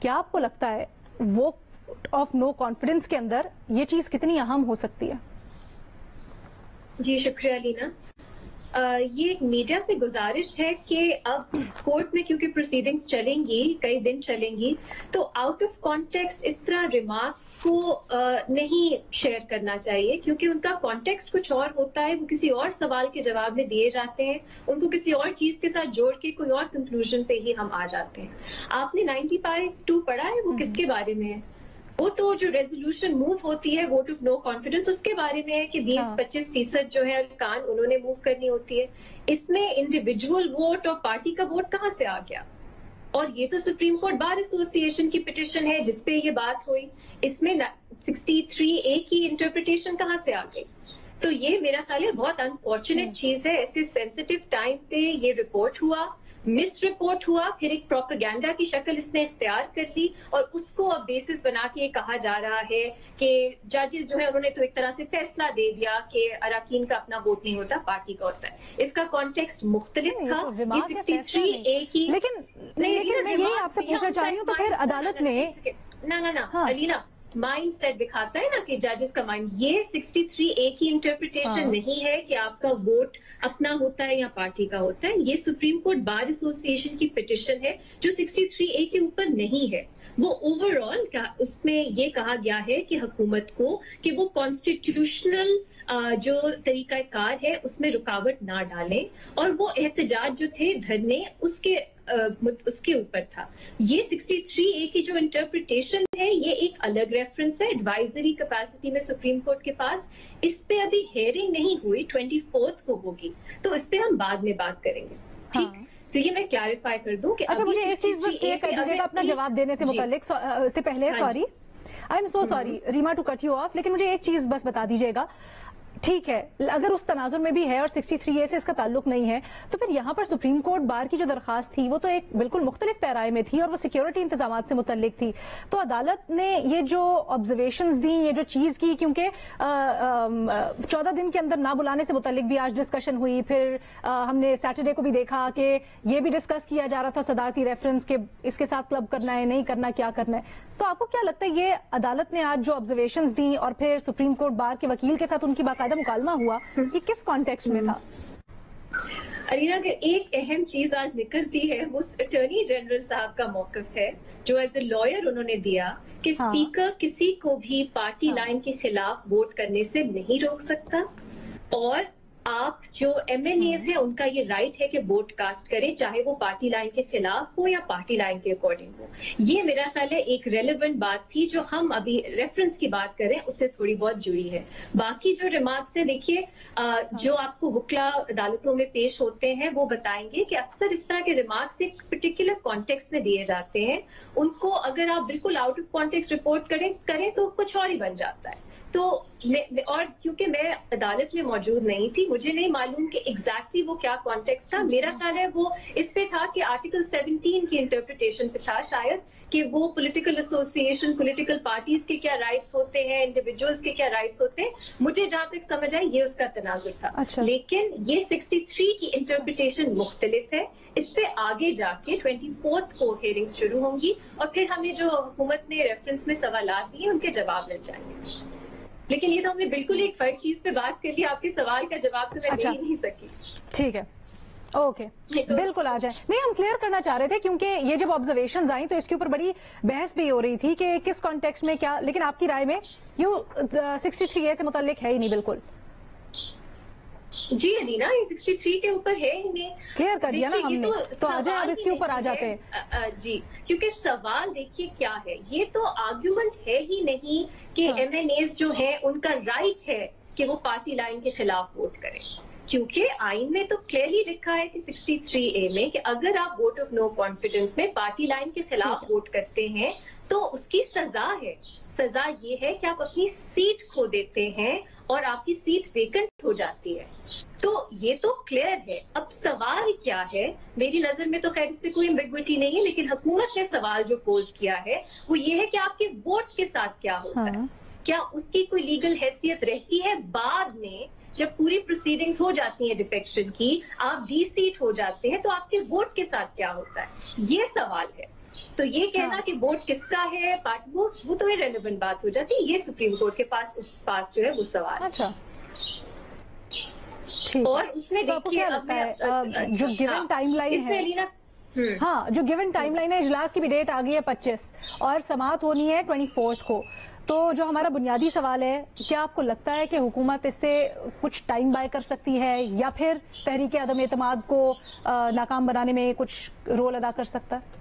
کیا آپ کو لگتا ہے ووٹ آف نو کانفیڈنس کے اندر یہ چیز کتنی اہم ہو سکتی ہے؟ جی شکریہ لینا. یہ ایک میڈیا سے گزارش ہے کہ اب کورٹ میں کیونکہ پروسیڈنگز چلیں گی، کئی دن چلیں گی، تو آؤٹ آف کانٹیکسٹ اس طرح ریمارکس کو نہیں شیئر کرنا چاہیے، کیونکہ ان کا کانٹیکسٹ کچھ اور ہوتا ہے، وہ کسی اور سوال کے جواب میں دیے جاتے ہیں، ان کو کسی اور چیز کے ساتھ جوڑ کے کوئی اور کنکلوژن پہ ہی ہم آ جاتے ہیں. آپ نے 95(2) پڑھا ہے، وہ کس کے بارے میں ہے؟ وہ تو جو ریزولوشن موو ہوتی ہے ووٹ آف نو کانفیڈنس، اس کے بارے میں ہے کہ 20-25% جو ہے ارکان انہوں نے موو کرنی ہوتی ہے. اس میں انڈیویجول ووٹ اور پارٹی کا ووٹ کہاں سے آ گیا؟ اور یہ تو سپریم کورٹ بار ایسوسی ایشن کی پٹیشن ہے جس پہ یہ بات ہوئی، اس میں 63A کی انٹرپریٹیشن کہاں سے آ گئی؟ تو یہ میرا خیال ہے بہت انفارچونیٹ چیز ہے. ایسے سینسیٹیو ٹائم پہ یہ رپورٹ ہوا، مس رپورٹ ہوا، پھر ایک پروپیگنڈا کی شکل اس نے اختیار کر لی، اور اس کو اب بیسس بنا کے یہ کہا جا رہا ہے کہ ججز جو ہے انہوں نے تو ایک طرح سے فیصلہ دے دیا کہ اراکین کا اپنا ووٹ نہیں ہوتا، پارٹی کا ہوتا ہے. اس کا کانٹیکسٹ مختلف تھا. یہ 63A کی لیکن میں یہی آپ سے پوچھنا چاہ رہی ہوں، تو پھر عدالت نے علینا مائنڈ سیٹ دکھاتا ہے نا کہ ججز کا مائنڈ، یہ 63A کی انٹرپریٹیشن نہیں ہے کہ آپ کا ووٹ اپنا ہوتا ہے یا پارٹی کا ہوتا ہے. یہ سپریم کورٹ بار ایسوسی ایشن کی پٹیشن ہے جو 63A کے اوپر نہیں ہے. وہ اوور آل اس میں یہ کہا گیا ہے کہ حکومت کو کہ وہ کانسٹیٹیوشنل جو طریقہ کار ہے اس میں رکاوٹ نہ ڈالیں، اور وہ احتجاج جو تھے دھرنے اس کے اوپر تھا. یہ 63A کی جو انٹرپریٹیشن ہے یہ ایک الگ ریفرنس ہے، ایڈوائزری کیپیسٹی میں سپریم کورٹ کے پاس. اس پہ ابھی ہیئرنگ نہیں ہوئی، 24 کو ہوگی، تو اس پہ ہم بعد میں بات کریں گے. ٹھیک، تو یہ میں کلیریفائی کر دوں کہ مجھے ایک چیز بس کلیئر کر دیجیے گا اپنا جواب دینے سے متعلق سے پہلے. Sorry, I am so sorry Reema to cut you off, لیکن مجھے ایک چیز بس بتا دیجیے گا. ٹھیک ہے، اگر اس تناظر میں بھی ہے اور 63A سے اس کا تعلق نہیں ہے، تو پھر یہاں پر سپریم کورٹ بار کی جو درخواست تھی وہ تو ایک بالکل مختلف پیرائے میں تھی اور وہ سیکیورٹی انتظامات سے متعلق تھی. تو عدالت نے یہ جو آبزرویشنز دیں، یہ جو چیز کی، کیونکہ 14 دن کے اندر نہ بلانے سے متعلق بھی آج ڈسکشن ہوئی، پھر ہم نے سیٹرڈے کو بھی دیکھا کہ یہ بھی ڈسکس کیا جا رہا تھا صدارتی ریفرنس کے اس کے ساتھ کلب کرنا ہے نہیں کرنا، کیا کرنا ہے. تو آپ کو کیا لگتا ہے یہ عدالت نے آج جو آبزرویشنز دیں اور پھر سپریم کورٹ بار کے وکیل کے ساتھ ان کی باقاعدہ مکالمہ ہوا، یہ کس کانٹیکسٹ میں تھا؟ علینا، اگر ایک اہم چیز آج نکلتی ہے وہ اٹارنی جنرل صاحب کا موقف ہے جو ایز اے لائر انہوں نے دیا کہ اسپیکر کسی کو بھی پارٹی لائن کے خلاف ووٹ کرنے سے نہیں روک سکتا، اور آپ جو MLAs ہیں ان کا یہ رائٹ ہے کہ ووٹ کاسٹ کریں، چاہے وہ پارٹی لائن کے خلاف ہو یا پارٹی لائن کے اکارڈنگ ہو. یہ میرا خیال ہے ایک ریلیونٹ بات تھی جو ہم ابھی ریفرنس کی بات کریں اس سے تھوڑی بہت جڑی ہے. باقی جو ریمارکس ہے، دیکھیے جو آپ کو وکلا عدالتوں میں پیش ہوتے ہیں وہ بتائیں گے کہ اکثر اس طرح کے ریمارکس ایک پرٹیکولر کانٹیکسٹ میں دیے جاتے ہیں، ان کو اگر آپ بالکل آؤٹ آف کانٹیکسٹ رپورٹ کریں تو کچھ اور ہی بن جاتا ہے. تو اور کیونکہ میں عدالت میں موجود نہیں تھی، مجھے نہیں معلوم کہ ایگزیکٹلی وہ کیا کانٹیکسٹ تھا. میرا خیال ہے وہ اس پہ تھا کہ آرٹیکل 17 کی انٹرپریٹیشن پہ تھا شاید، کہ وہ پولیٹیکل ایسوسی ایشن، پولیٹیکل پارٹیز کے کیا رائٹس ہوتے ہیں، انڈیویجولز کے کیا رائٹس ہوتے ہیں. مجھے جہاں تک سمجھ آئی یہ اس کا تناظر تھا. لیکن یہ 63 کی انٹرپریٹیشن مختلف ہے. اس پہ آگے جا کے 24 کو ہیئرنگز شروع ہوں گی، اور پھر ہمیں جو حکومت نے ریفرنس میں سوالات دیے ان کے جواب مل جائیں گے. لیکن یہ تو ہم نے بالکل ایک فرق چیز پہ بات کر لی، آپ کے سوال کا جواب تو میں دے ہی نہیں سکی. ٹھیک ہے، اوکے، بالکل آ جائیں. نہیں، ہم کلیئر کرنا چاہ رہے تھے کیونکہ یہ جب آبزرویشنز آئیں تو اس کے اوپر بڑی بحث بھی ہو رہی تھی کہ کس کانٹیکسٹ میں کیا، لیکن آپ کی رائے میں یہ 63A سے متعلق ہے ہی نہیں بالکل. جی علینا، یہ 63 کے اوپر ہے ہی نہیں. کلیئر کر دیا نا ہم نے، تو آ جائیں اب اس کے اوپر آ جاتے ہیں. جی، کیونکہ سوال دیکھیے کیا ہے، یہ تو آرگیومنٹ ہے ہی نہیں کہ MNAs جو ہیں ان کا رائٹ ہے کہ وہ پارٹی لائن کے خلاف ووٹ کریں، کیونکہ آئین میں تو کلیئرلی لکھا ہے کہ 63A میں کہ اگر آپ ووٹ آف نو کانفیڈنس میں پارٹی لائن کے خلاف ووٹ کرتے ہیں تو اس کی سزا ہے. سزا یہ ہے کہ آپ اپنی سیٹ کھو دیتے ہیں اور آپ کی سیٹ ویکنٹ ہو جاتی ہے. تو یہ تو کلیئر ہے. اب سوال کیا ہے، میری نظر میں تو خیر اس پہ کوئی ایمبیگوٹی نہیں ہے، لیکن حکومت نے سوال جو پوز کیا ہے وہ یہ ہے کہ آپ کے ووٹ کے ساتھ کیا ہوتا ہے. کیا اس کی کوئی لیگل حیثیت رہتی ہے بعد میں جب پوری پروسیڈنگز ہو جاتی ہیں ڈیفیکشن کی، آپ ڈی سیٹ ہو جاتے ہیں تو آپ کے ووٹ کے ساتھ کیا ہوتا ہے؟ یہ سوال ہے. تو یہ کہنا کہ ووٹ کس کا ہے وہ تو irrelevant بات ہو جاتی ہے. یہ سپریم کورٹ کے پاس جو ہے وہ سوال. اچھا اور اس میں دیکھیے جو گیون ٹائم لائن ہے، ہاں جو گیون ٹائم لائن ہے، اجلاس کی بھی ڈیٹ آ گئی ہے 25 اور سماعت ہونی ہے 24 کو. تو جو ہمارا بنیادی سوال ہے، کیا آپ کو لگتا ہے کہ حکومت اس سے کچھ ٹائم بائی کر سکتی ہے یا پھر تحریک عدم اعتماد کو ناکام بنانے میں کچھ رول ادا کر سکتا ہے؟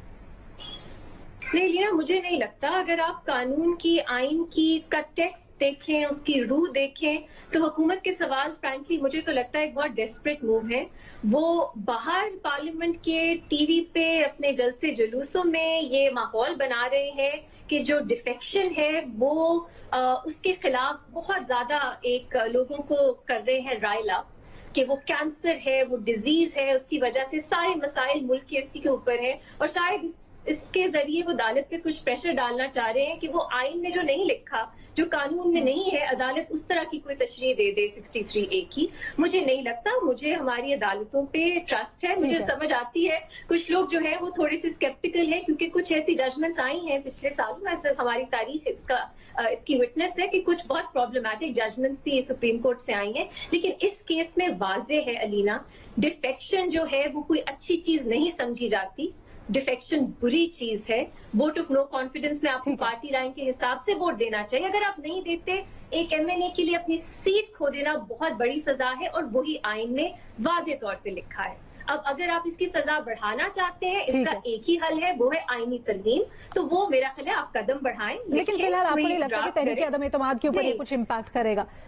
نہیں لینا، مجھے نہیں لگتا. اگر آپ قانون کی، آئین کی کا ٹیکسٹ دیکھیں، اس کی روح دیکھیں، تو حکومت کے سوال فرینکلی مجھے تو لگتا ہے ایک بہت ڈیسپریٹ موو ہے. وہ باہر پارلیمنٹ کے ٹی وی پہ اپنے جلسے جلوسوں میں یہ ماحول بنا رہے ہیں کہ جو ڈیفیکشن ہے وہ اس کے خلاف بہت زیادہ ایک لوگوں کو کر رہے ہیں رائل اپ کہ وہ کینسر ہے، وہ ڈیزیز ہے، اس کی وجہ سے سارے مسائل ملک کے اسی کے اوپر ہیں. اور شاید اس کے ذریعے وہ عدالت پہ کچھ پریشر ڈالنا چاہ رہے ہیں کہ وہ آئین میں جو نہیں لکھا، جو قانون میں نہیں ہے، عدالت اس طرح کی کوئی تشریح دے دے 63A کی. مجھے نہیں لگتا. مجھے ہماری عدالتوں پہ ٹرسٹ ہے. مجھے سمجھ آتی ہے کچھ لوگ جو ہیں وہ تھوڑے سے اسکیپٹیکل ہیں کیونکہ کچھ ایسی ججمنٹس آئی ہیں پچھلے سالوں میں. ہماری تاریخ اس کی وٹنس ہے کہ کچھ بہت پرابلمٹک ججمنٹس بھی سپریم کورٹ سے آئی ہیں. لیکن اس کیس میں واضح ہے علینا، ڈیفیکشن جو ہے وہ کوئی اچھی چیز نہیں سمجھی جاتی. ڈیفیکشن بری چیز ہے. ووٹ آف نو کانفیڈنس میں آپ کو پارٹی لائن کے حساب سے ووٹ دینا چاہیے. اگر آپ نہیں دیتے، ایک MNA کے لیے اپنی سیٹ کھو دینا بہت بڑی سزا ہے اور وہی آئین نے واضح طور پہ لکھا ہے. اب اگر آپ اس کی سزا بڑھانا چاہتے ہیں، اس کا ایک ہی حل ہے، وہ ہے آئینی ترمیم. تو وہ میرا خیال ہے آپ قدم بڑھائیں. لیکن فی الحال آپ کو نہیں لگتا کہ تحریک عدم اعتماد کے اوپر یہ کچھ امپیکٹ کرے گا؟